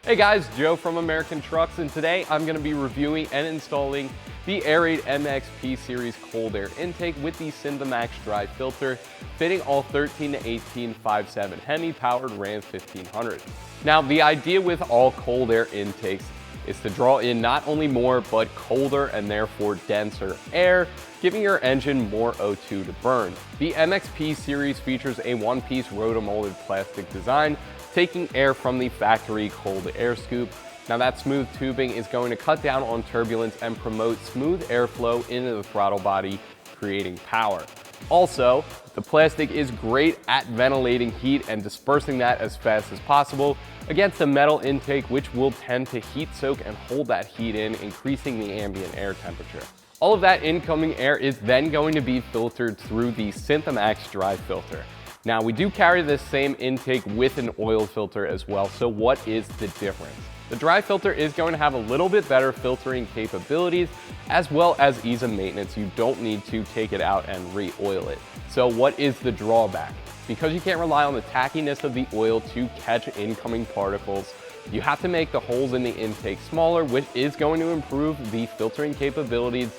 Hey guys, Joe from AmericanTrucks, and today I'm going to be reviewing and installing the Airaid MXP series cold air intake with the SynthaMax dry filter, fitting all 13 to 18 5.7 Hemi powered Ram 1500. Now, the idea with all cold air intakes is to draw in not only more but colder and therefore denser air, giving your engine more O2 to burn. The MXP series features a one-piece rotomolded plastic design, taking air from the factory cold air scoop. Now that smooth tubing is going to cut down on turbulence and promote smooth airflow into the throttle body, creating power. Also, the plastic is great at ventilating heat and dispersing that as fast as possible against a metal intake, which will tend to heat soak and hold that heat in, increasing the ambient air temperature. All of that incoming air is then going to be filtered through the SynthaMax dry filter. Now, we do carry this same intake with an oil filter as well, so what is the difference? The dry filter is going to have a little bit better filtering capabilities as well as ease of maintenance. You don't need to take it out and re-oil it. So what is the drawback? Because you can't rely on the tackiness of the oil to catch incoming particles, you have to make the holes in the intake smaller, which is going to improve the filtering capabilities,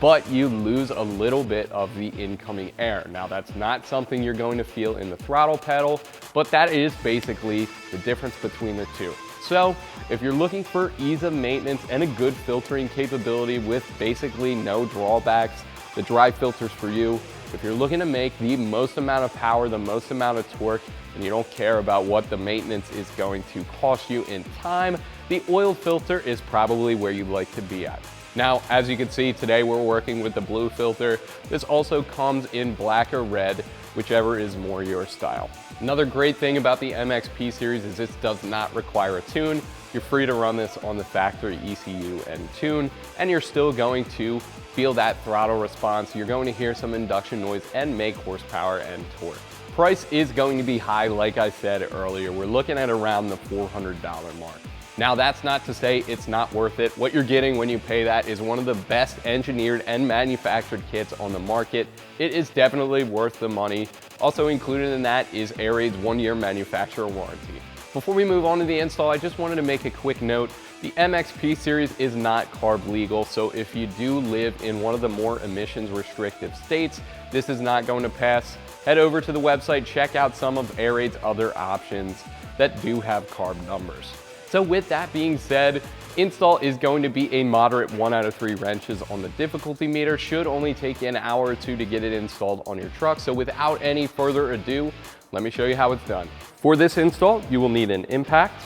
but you lose a little bit of the incoming air. Now, that's not something you're going to feel in the throttle pedal, but that is basically the difference between the two. So if you're looking for ease of maintenance and a good filtering capability with basically no drawbacks, the dry filter's for you. If you're looking to make the most amount of power, the most amount of torque, and you don't care about what the maintenance is going to cost you in time, the oil filter is probably where you'd like to be at. Now, as you can see, today we're working with the blue filter. This also comes in black or red, whichever is more your style. Another great thing about the MXP series is this does not require a tune. You're free to run this on the factory ECU and tune, and you're still going to feel that throttle response. You're going to hear some induction noise and make horsepower and torque. Price is going to be high, like I said earlier. We're looking at around the $400 mark. Now, that's not to say it's not worth it. What you're getting when you pay that is one of the best engineered and manufactured kits on the market. It is definitely worth the money. Also included in that is Airaid's 1-year manufacturer warranty. Before we move on to the install, I just wanted to make a quick note. The MXP series is not carb legal, so if you do live in one of the more emissions restrictive states, this is not going to pass. Head over to the website, check out some of Airaid's other options that do have carb numbers. So with that being said, install is going to be a moderate 1 out of 3 wrenches on the difficulty meter. Should only take you an hour or two to get it installed on your truck. So without any further ado, let me show you how it's done. For this install, you will need an impact,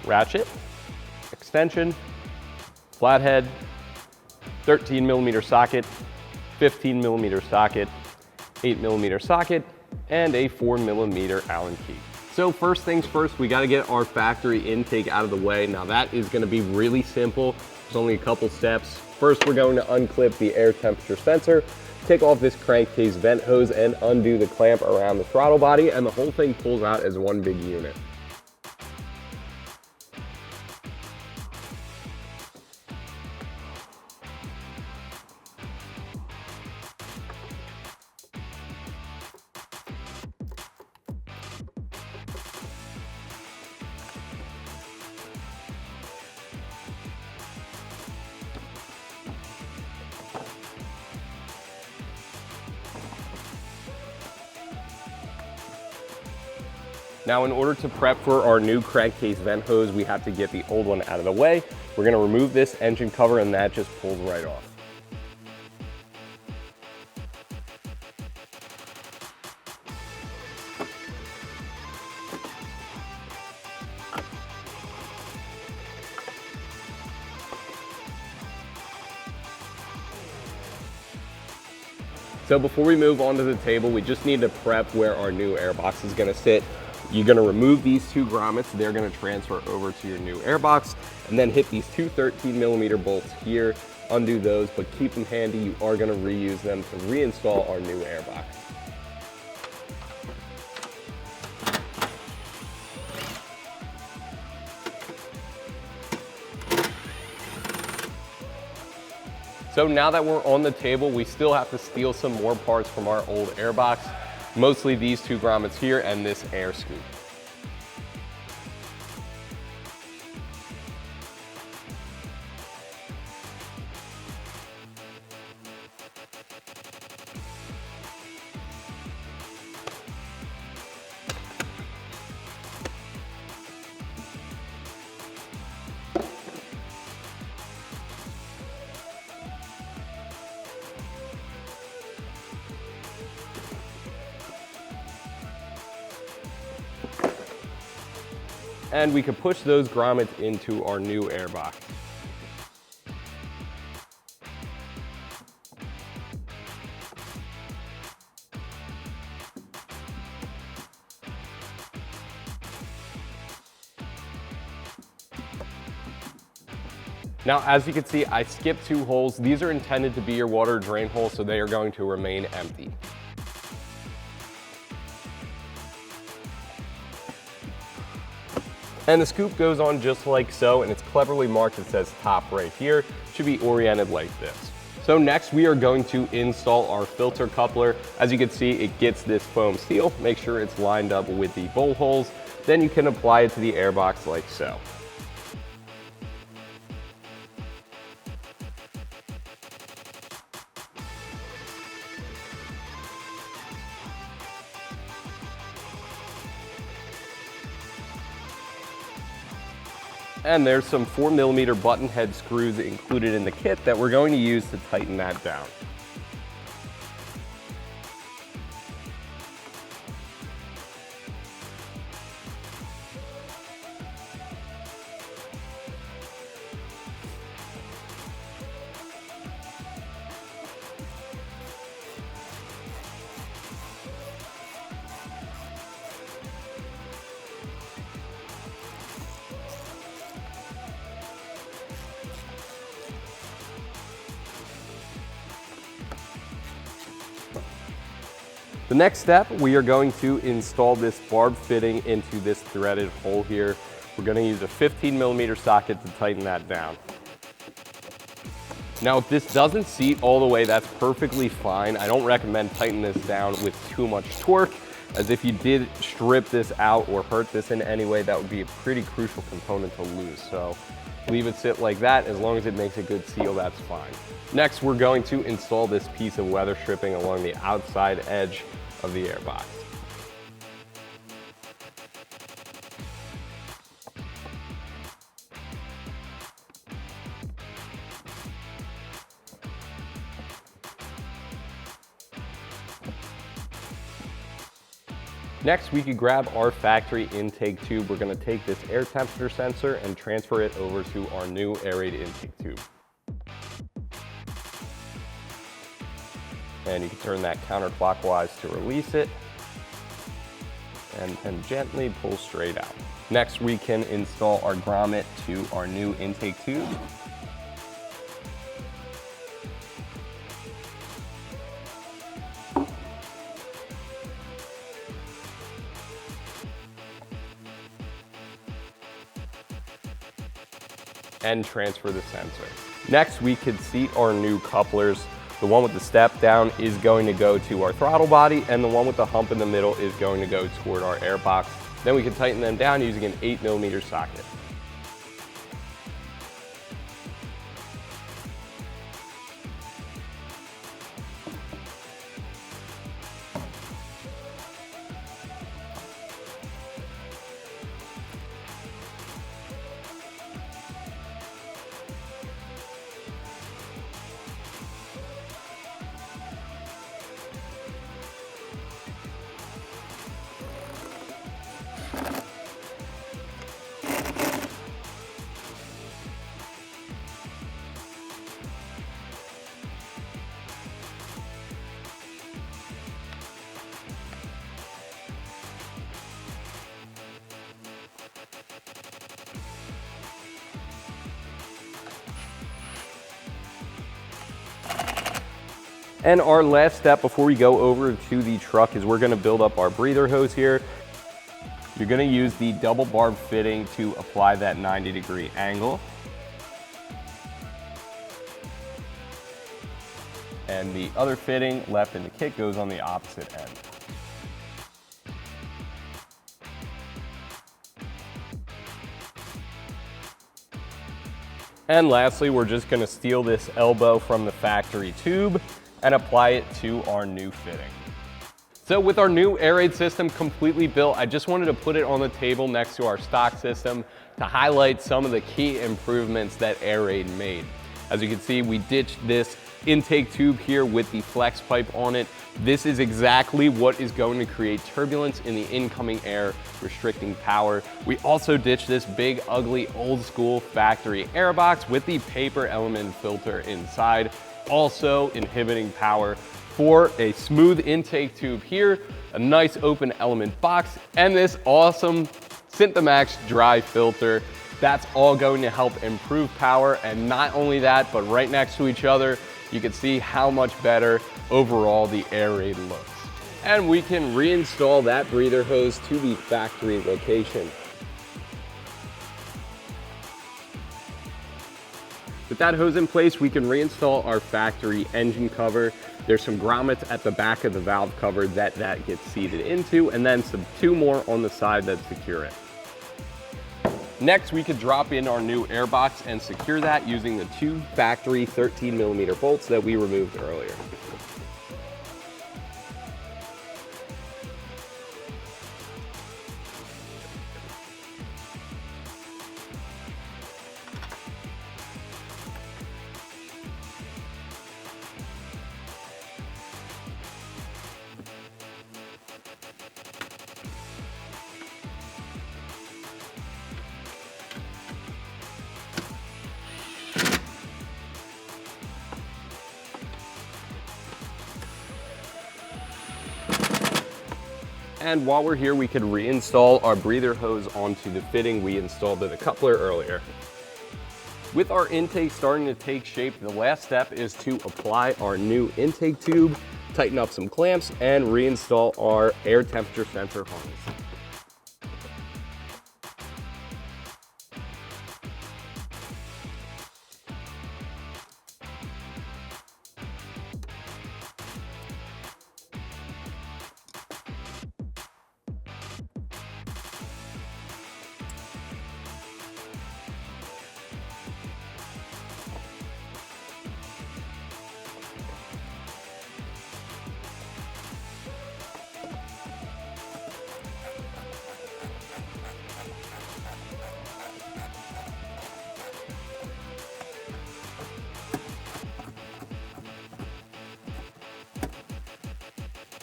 ratchet, extension, flathead, 13mm socket, 15mm socket, 8mm socket, and a 4mm Allen key. So first things first, we got to get our factory intake out of the way. Now that is going to be really simple. There's only a couple steps. First, we're going to unclip the air temperature sensor, take off this crankcase vent hose, and undo the clamp around the throttle body, and the whole thing pulls out as one big unit. Now, in order to prep for our new crankcase vent hose, we have to get the old one out of the way. We're going to remove this engine cover, and that just pulls right off. So before we move on to the table, we just need to prep where our new airbox is going to sit. You're going to remove these 2 grommets. They're going to transfer over to your new airbox, and then hit these 2 13mm bolts here, undo those, but keep them handy. You are going to reuse them to reinstall our new airbox. So now that we're on the table, we still have to steal some more parts from our old airbox, mostly these 2 grommets here and this air scoop. And we can push those grommets into our new airbox. Now, as you can see, I skipped 2 holes. These are intended to be your water drain holes, so they are going to remain empty. And the scoop goes on just like so, and it's cleverly marked. It says top right here. It should be oriented like this. So next we are going to install our filter coupler. As you can see, it gets this foam seal. Make sure it's lined up with the bowl holes. Then you can apply it to the airbox like so. And there's some 4mm button head screws included in the kit that we're going to use to tighten that down. The next step, we are going to install this barb fitting into this threaded hole here. We're going to use a 15mm socket to tighten that down. Now, if this doesn't seat all the way, that's perfectly fine. I don't recommend tightening this down with too much torque, as if you did strip this out or hurt this in any way, that would be a pretty crucial component to lose. So leave it sit like that. As long as it makes a good seal, that's fine. Next, we're going to install this piece of weather stripping along the outside edge of the airbox. Next, we could grab our factory intake tube. We're going to take this air temperature sensor and transfer it over to our new Airaid intake tube. And you can turn that counterclockwise to release it, and gently pull straight out. Next, we can install our grommet to our new intake tube. And transfer the sensor. Next, we could seat our new couplers. The one with the step down is going to go to our throttle body, and the one with the hump in the middle is going to go toward our airbox. Then we can tighten them down using an 8mm socket. And our last step before we go over to the truck is we're going to build up our breather hose here. You're going to use the double barb fitting to apply that 90-degree angle. And the other fitting left in the kit goes on the opposite end. And lastly, we're just going to steal this elbow from the factory tube and apply it to our new fitting. So with our new Airaid system completely built, I just wanted to put it on the table next to our stock system to highlight some of the key improvements that Airaid made. As you can see, we ditched this intake tube here with the flex pipe on it. This is exactly what is going to create turbulence in the incoming air, restricting power. We also ditched this big, ugly, old school factory air box with the paper element filter inside, also inhibiting power. For a smooth intake tube here, a nice open element box, and this awesome SynthaMax dry filter. That's all going to help improve power, and not only that, but right next to each other, you can see how much better overall the Airaid looks. And we can reinstall that breather hose to the factory location. With that hose in place, we can reinstall our factory engine cover. There's some grommets at the back of the valve cover that gets seated into, and then two more on the side that secure it. Next, we could drop in our new air box and secure that using the two factory 13mm bolts that we removed earlier. And while we're here, we could reinstall our breather hose onto the fitting we installed to the coupler earlier. With our intake starting to take shape, the last step is to apply our new intake tube, tighten up some clamps, and reinstall our air temperature sensor harness.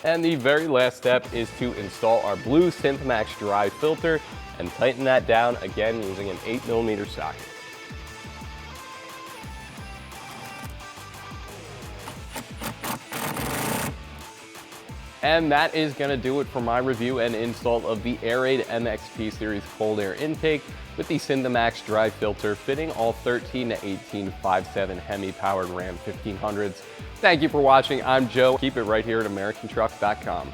And the very last step is to install our blue SynthaMax dry filter and tighten that down again using an 8mm socket. And that is going to do it for my review and install of the Airaid MXP series cold air intake with the SynthaMax dry filter fitting all 13 to 18 5.7 Hemi powered Ram 1500s. Thank you for watching. I'm Joe. Keep it right here at AmericanTrucks.com.